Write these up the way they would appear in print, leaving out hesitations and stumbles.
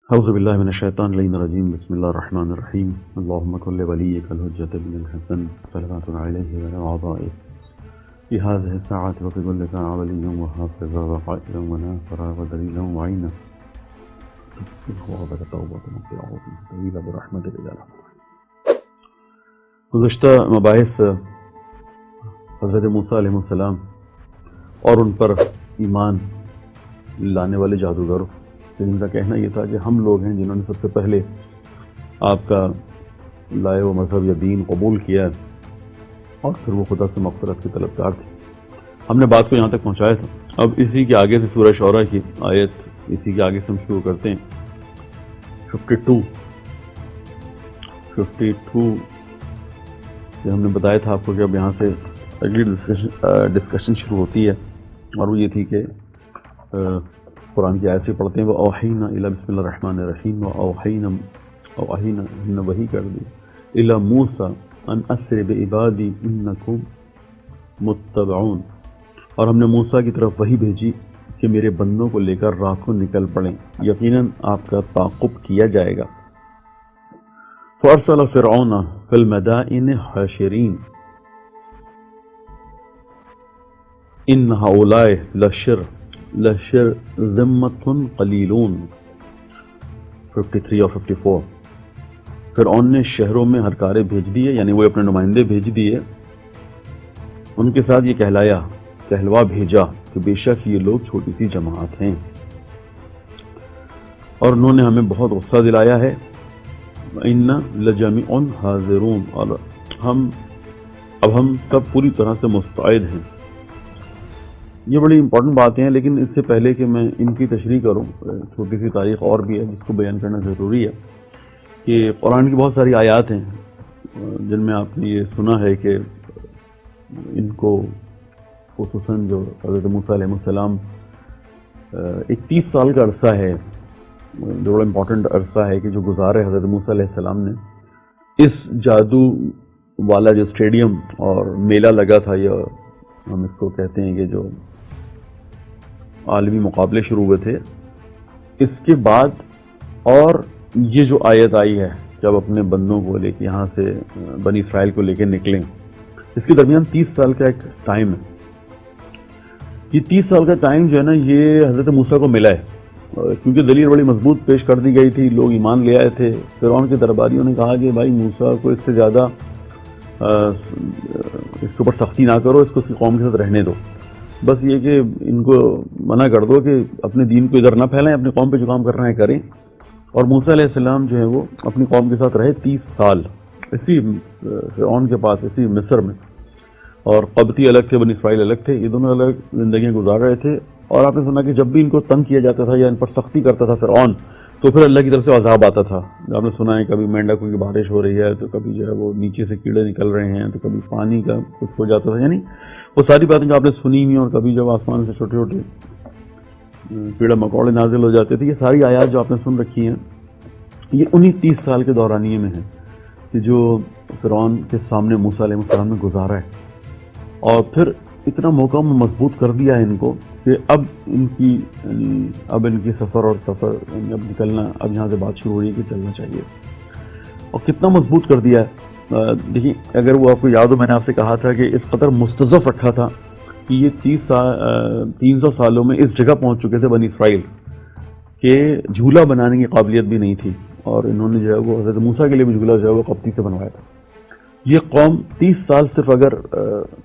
اعوذ باللہ من الشیطان الرجیم بسم اللہ الرحمن الرحیم اللہم کل ولیک الحجۃ بن الحسن صلوات علیہ وعلی آبائہ فی هذه الساعة وفی كل ساعة ولیا وحافظا وقائدا وناصرا ودلیلا وعینا وعبد توبۃ مغفرۃ طویلہ برحمتک یا رب۔ گزشتہ مباحث حضرت موسیٰ علیہ السلام اور ان پر ایمان لانے والے جادوگروں، جن کا کہنا یہ تھا کہ ہم لوگ ہیں جنہوں نے سب سے پہلے آپ کا لائے و مذہب یا دین قبول کیا اور پھر وہ خدا سے مغفرت کے طلبگار تھے۔ ہم نے بات کو یہاں تک پہنچایا تھا۔ اب اسی کے آگے سے سورہ شعراء کی آیت اسی کے آگے سے ہم شروع کرتے ہیں 52 سے ہم نے بتایا تھا آپ کو کہ اب یہاں سے اگلی ڈسکشن شروع ہوتی ہے، اور وہ یہ تھی کہ قرآن کی آیت سے پڑھتے ہیں وَأَوْحَيْنَا إِلَى بسم اللہ الرحمن الرحیم وَأَوْحَيْنَا ہم نے وحی کر دی إِلَى مُوسَىٰ أَنْ أَسْرِ بِعِبَادِي إِنَّكُمْ مُتَّبَعُونَ، اور ہم نے موسیٰ کی طرف وحی بھیجی کہ میرے بندوں کو لے کر راہ کو نکل پڑیں، یقیناً آپ کا تعاقب کیا جائے گا۔ فَأَرْسَلَ فِرْعَوْنَ فِي الْمَدَائِنِ حَاشِرِينَ إِنَّ هَؤُلَاءِ لَشِرْذِمَّةٌ قَلِيلُونَ 53 اور 54۔ فرعون نے شہروں میں ہرکارے بھیج دیے، یعنی وہ اپنے نمائندے بھیج دیے، ان کے ساتھ یہ کہلوا بھیجا کہ بے شک یہ لوگ چھوٹی سی جماعت ہیں اور انہوں نے ہمیں بہت غصہ دلایا ہے۔ وَإِنَّا لَجَمِيعٌ حَاذِرُونَ، اور اب ہم سب پوری طرح سے مستعد ہیں۔ یہ بڑی امپورٹنٹ باتیں ہیں، لیکن اس سے پہلے کہ میں ان کی تشریح کروں، چھوٹی سی تاریخ اور بھی ہے جس کو بیان کرنا ضروری ہے کہ قرآن کی بہت ساری آیات ہیں جن میں آپ نے یہ سنا ہے کہ ان کو خصوصاً جو حضرت موسیٰ علیہ السلام ایک 30 سال کا عرصہ ہے، جو بڑا امپورٹنٹ عرصہ ہے کہ جو گزارے حضرت موسیٰ علیہ السلام نے اس جادو والا جو اسٹیڈیم اور میلہ لگا تھا، یا ہم اس کو کہتے ہیں کہ جو عالمی مقابلے شروع ہوئے تھے، اس کے بعد اور یہ جو آیت آئی ہے کہ اب اپنے بندوں کو لے کے یہاں سے بنی اسرائیل کو لے کے نکلیں، اس کے درمیان 30 سال کا ایک ٹائم ہے۔ یہ 30 سال کا ٹائم جو ہے نا، یہ حضرت موسیٰ کو ملا ہے کیونکہ دلیل بڑی مضبوط پیش کر دی گئی تھی، لوگ ایمان لے آئے تھے۔ فرعون کے درباریوں نے کہا کہ بھائی موسیٰ کو اس سے زیادہ اس کے اوپر سختی نہ کرو، اس کو اس کی قوم کے ساتھ رہنے دو، بس یہ کہ ان کو منع کر دو کہ اپنے دین کو ادھر نہ پھیلائیں، اپنی قوم پہ جو کام کر رہے ہیں کریں۔ اور موسیٰ علیہ السلام جو ہے وہ اپنی قوم کے ساتھ رہے 30 سال اسی فرعون کے پاس، اسی مصر میں، اور قبطی الگ تھے، بنی اسرائیل الگ تھے، یہ دونوں الگ زندگیاں گزار رہے تھے۔ اور آپ نے سنا کہ جب بھی ان کو تنگ کیا جاتا تھا یا ان پر سختی کرتا تھا فرعون، تو پھر اللہ کی طرف سے عذاب آتا تھا۔ آپ نے سنا ہے کبھی مینڈکوں کی بارش ہو رہی ہے، تو کبھی جو ہے وہ نیچے سے کیڑے نکل رہے ہیں، تو کبھی پانی کا کچھ ہو جاتا تھا، یعنی وہ ساری باتیں جو آپ نے سنی ہوئی، اور کبھی جب آسمان سے چھوٹے چھوٹے کیڑے مکوڑے نازل ہو جاتے تھے، یہ ساری آیات جو آپ نے سن رکھی ہیں، یہ انہی 30 سال کے دورانیے میں ہیں کہ جو فرعون کے سامنے موسیٰ علیہ السلام نے گزارا ہے، اور پھر اتنا محکم و مضبوط کر دیا ہے ان کو کہ اب ان کی سفر اب نکلنا، اب یہاں سے بات شروع ہو رہی ہے کہ چلنا چاہیے، اور کتنا مضبوط کر دیا ہے۔ دیکھیں، اگر وہ آپ کو یاد ہو، میں نے آپ سے کہا تھا کہ اس قدر مستضعف رکھا تھا کہ یہ 300 سالوں میں اس جگہ پہنچ چکے تھے بنی اسرائیل کہ جھولا بنانے کی قابلیت بھی نہیں تھی، اور انہوں نے جو ہے وہ حضرت موسیٰ کے لیے بھی جھولا جو ہے وہ قبطی سے بنوایا تھا۔ یہ قوم 30 سال صرف اگر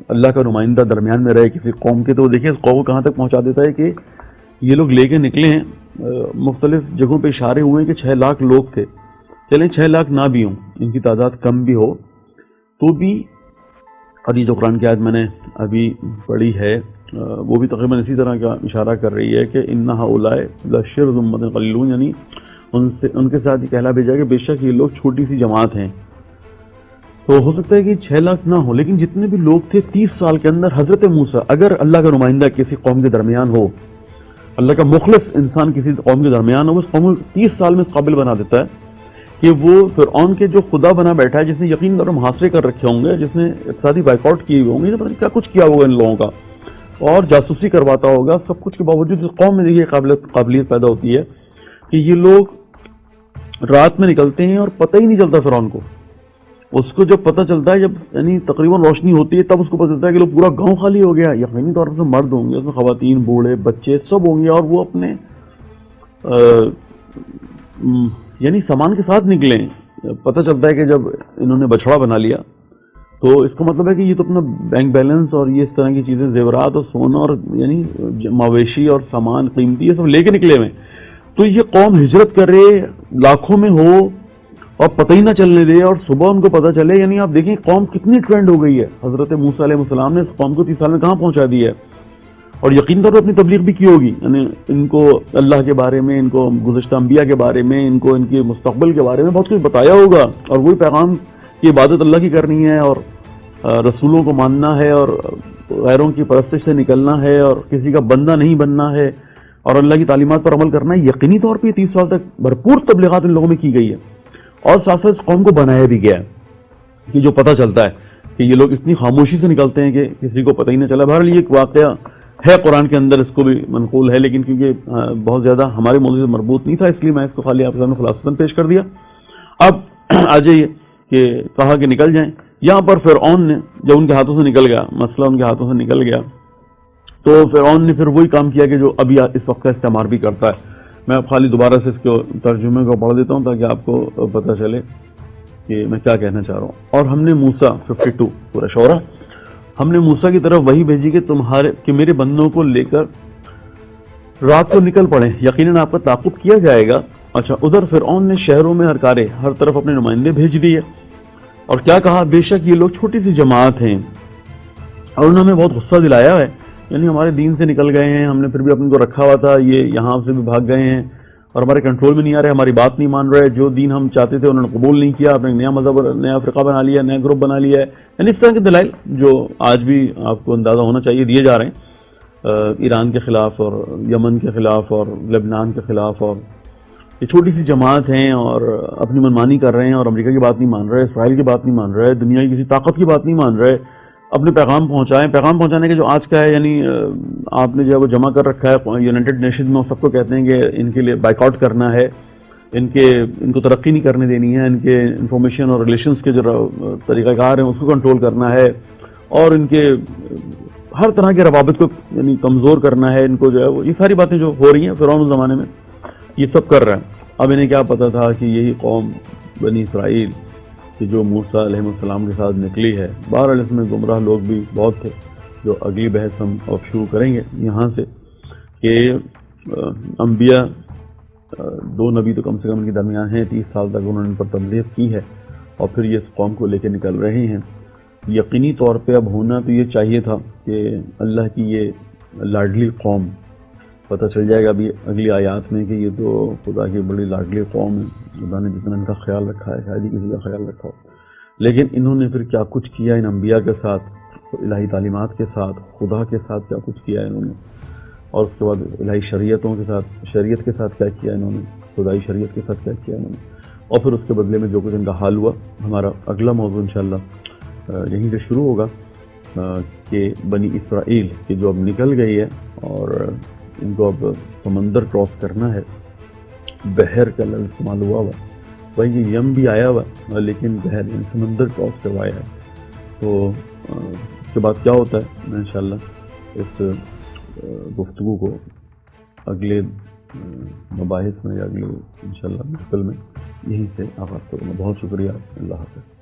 اللہ کا نمائندہ درمیان میں رہے کسی قوم کے، تو دیکھیں اس قوم کو کہاں تک پہنچا دیتا ہے کہ یہ لوگ لے کے نکلے ہیں۔ مختلف جگہوں پہ اشارے ہوئے ہیں کہ 6 لاکھ لوگ تھے، چلیں 6 لاکھ نہ بھی ہوں، ان کی تعداد کم بھی ہو تو بھی، اور یہ جو قرآن کی آیت میں نے ابھی پڑھی ہے وہ بھی تقریباً اسی طرح کا اشارہ کر رہی ہے کہ اِنَّ هَؤُلَاءِ لَشِرْذِمَّةٌ قَلِيلُونَ، یعنی ان کے ساتھ یہ کہلا بھیجا کہ بے شک یہ لوگ چھوٹی سی جماعت ہیں۔ تو ہو سکتا ہے کہ 6 لاکھ نہ ہو، لیکن جتنے بھی لوگ تھے 30 سال کے اندر، حضرت موسیٰ اگر اللہ کا نمائندہ کسی قوم کے درمیان ہو، اللہ کا مخلص انسان کسی قوم کے درمیان ہو، اس قوم کو 30 سال میں اس قابل بنا دیتا ہے کہ وہ فرعون کے جو خدا بنا بیٹھا ہے، جس نے یقین اور محاصرے کر رکھے ہوں گے، جس نے اقتصادی بائیک آؤٹ کیے ہوئے ہوں گے، پتہ نہیں کیا کچھ کیا ہوگا ان لوگوں کا، اور جاسوسی کرواتا ہوگا، سب کچھ کے باوجود اس قوم میں دیکھیے قابلیت پیدا ہوتی ہے کہ یہ لوگ رات میں نکلتے ہیں اور پتہ ہی نہیں چلتا فرعون کو. اس کو جب پتہ چلتا ہے، جب یعنی تقریباً روشنی ہوتی ہے، تب اس کو پتہ چلتا ہے کہ لوگ پورا گاؤں خالی ہو گیا. یقینی طور پر مرد ہوں گے، اس میں خواتین، بوڑھے، بچے سب ہوں گے، اور وہ اپنے یعنی سامان کے ساتھ نکلے. پتہ چلتا ہے کہ جب انہوں نے بچھڑا بنا لیا تو اس کا مطلب ہے کہ یہ تو اپنا بینک بیلنس اور یہ اس طرح کی چیزیں، زیورات اور سونا اور یعنی مویشی اور سامان قیمتی، یہ سب لے کے نکلے ہوئے. تو یہ قوم ہجرت کرے، لاکھوں میں ہو اور پتہ ہی نہ چلنے دے، اور صبح ان کو پتہ چلے. یعنی آپ دیکھیں قوم کتنی ٹرینڈ ہو گئی ہے. حضرت موسیٰ علیہ السلام نے اس قوم کو 30 سال میں کہاں پہنچا دیا ہے، اور یقین طور پر اپنی تبلیغ بھی کی ہوگی. یعنی ان کو اللہ کے بارے میں، ان کو گزشتہ انبیاء کے بارے میں، ان کو ان کے مستقبل کے بارے میں بہت کچھ بتایا ہوگا. اور وہی پیغام کی عبادت اللہ کی کرنی ہے، اور رسولوں کو ماننا ہے، اور غیروں کی پرستش سے نکلنا ہے، اور کسی کا بندہ نہیں بننا ہے، اور اللہ کی تعلیمات پر عمل کرنا ہے. یقینی طور پہ 30 سال تک بھرپور تبلیغات ان لوگوں میں کی گئی ہے، اور ساتھ ساتھ اس قوم کو بنایا بھی گیا ہے کہ جو پتہ چلتا ہے کہ یہ لوگ اتنی خاموشی سے نکلتے ہیں کہ کسی کو پتہ ہی نہ چلا. بہرحال یہ ایک واقعہ ہے قرآن کے اندر، اس کو بھی منقول ہے، لیکن کیونکہ بہت زیادہ ہمارے موضوع سے مربوط نہیں تھا، اس لیے میں اس کو خالی آپ کے سامنے خلاصتاً پیش کر دیا. اب آ جائیے کہ کہا کہ نکل جائیں. یہاں پر فرعون نے جب ان کے ہاتھوں سے نکل گیا، مسئلہ ان کے ہاتھوں سے نکل گیا، تو فرعون نے پھر وہی کام کیا کہ جو ابھی اس وقت کا استعمار بھی کرتا ہے. میں اب خالی دوبارہ سے اس کے ترجمے کو پڑھ دیتا ہوں تاکہ آپ کو پتہ چلے کہ میں کیا کہنا چاہ رہا ہوں. اور ہم نے موسیٰ 52 سورہ شعراء، ہم نے موسیٰ کی طرف وہی بھیجی کہ میرے بندوں کو لے کر رات کو نکل پڑیں، یقیناً آپ کا تعاقب کیا جائے گا. اچھا، ادھر فرعون نے شہروں میں ہرکارے ہر طرف اپنے نمائندے بھیج دیے، اور کیا کہا، بے شک یہ لوگ چھوٹی سی جماعت ہیں اور انہوں نے ہمیں بہت غصہ دلایا ہے. یعنی ہمارے دین سے نکل گئے ہیں، ہم نے پھر بھی اپنے کو رکھا ہوا تھا، یہ یہاں سے بھی بھاگ گئے ہیں اور ہمارے کنٹرول میں نہیں آ رہے، ہماری بات نہیں مان رہے، جو دین ہم چاہتے تھے انہوں نے قبول نہیں کیا، اپنے نیا مذہب، نیا فرقہ بنا لیا، نیا گروپ بنا لیا ہے. یعنی اس طرح کے دلائل جو آج بھی آپ کو اندازہ ہونا چاہیے دیے جا رہے ہیں ایران کے خلاف اور یمن کے خلاف اور لبنان کے خلاف. اور یہ چھوٹی سی جماعت ہیں اور اپنی منمانی کر رہے ہیں، اور امریکہ کی بات نہیں مان رہے، اسرائیل کی بات نہیں مان رہے، دنیا کی کسی طاقت کی بات نہیں مان رہے. اپنے پیغام پہنچائیں. پیغام پہنچانے کے جو آج کا ہے، یعنی آپ نے جو ہے وہ جمع کر رکھا ہے یونائٹڈ نیشنز میں، سب کو کہتے ہیں کہ ان کے لیے بائیک آؤٹ کرنا ہے، ان کو ترقی نہیں کرنے دینی ہے، ان کے انفارمیشن اور ریلیشنز کے جو طریقہ کار ہیں اس کو کنٹرول کرنا ہے، اور ان کے ہر طرح کے روابط کو یعنی کمزور کرنا ہے. ان کو جو ہے وہ یہ ساری باتیں جو ہو رہی ہیں فرعون اس زمانے میں یہ سب کر رہا ہے. اب انہیں کیا پتہ تھا کہ یہی قوم بنی اسرائیل کہ جو موسیٰ علیہ السلام کے ساتھ نکلی ہے. بہرحال اس میں گمراہ لوگ بھی بہت تھے، جو اگلی بحث ہم اب شروع کریں گے یہاں سے کہ انبیاء 2 نبی تو کم سے کم ان کے درمیان ہیں، 30 سال تک انہوں نے ان پر تبلیغ کی ہے، اور پھر یہ اس قوم کو لے کے نکل رہے ہیں. یقینی طور پہ اب ہونا تو یہ چاہیے تھا کہ اللہ کی یہ لاڈلی قوم، پتہ چل جائے گا ابھی اگلی آیات میں کہ یہ تو خدا کی بڑی لاڈلی قوم ہے، خدا نے جتنا ان کا خیال رکھا ہے شاید ہی کسی کا خیال رکھا ہو. لیکن انہوں نے پھر کیا کچھ کیا ان انبیاء کے ساتھ، الہی تعلیمات کے ساتھ، خدا کے ساتھ کیا کچھ کیا انہوں نے، اور اس کے بعد الہی شریعتوں کے ساتھ، شریعت کے ساتھ کیا کیا انہوں نے، خدائی شریعت کے ساتھ کیا کیا انہوں نے، اور پھر اس کے بدلے میں جو کچھ ان کا حال ہوا. ہمارا اگلا موضوع انشاءاللہ یہیں سے شروع ہوگا کہ بنی اسرائیل کی جو اب نکل گئی ہے اور ان کو اب سمندر کراس کرنا ہے. بحر کا لفظ استعمال ہوا ہوا، وہی یم بھی آیا ہوا لیکن بحر یعنی سمندر کراس کروایا ہے. تو اس کے بعد کیا ہوتا ہے میں انشاءاللہ اس گفتگو کو اگلے مباحث میں یا اگلے انشاءاللہ محفل میں یہیں سے آغاز کروں گا. بہت شکریہ. اللہ حافظ.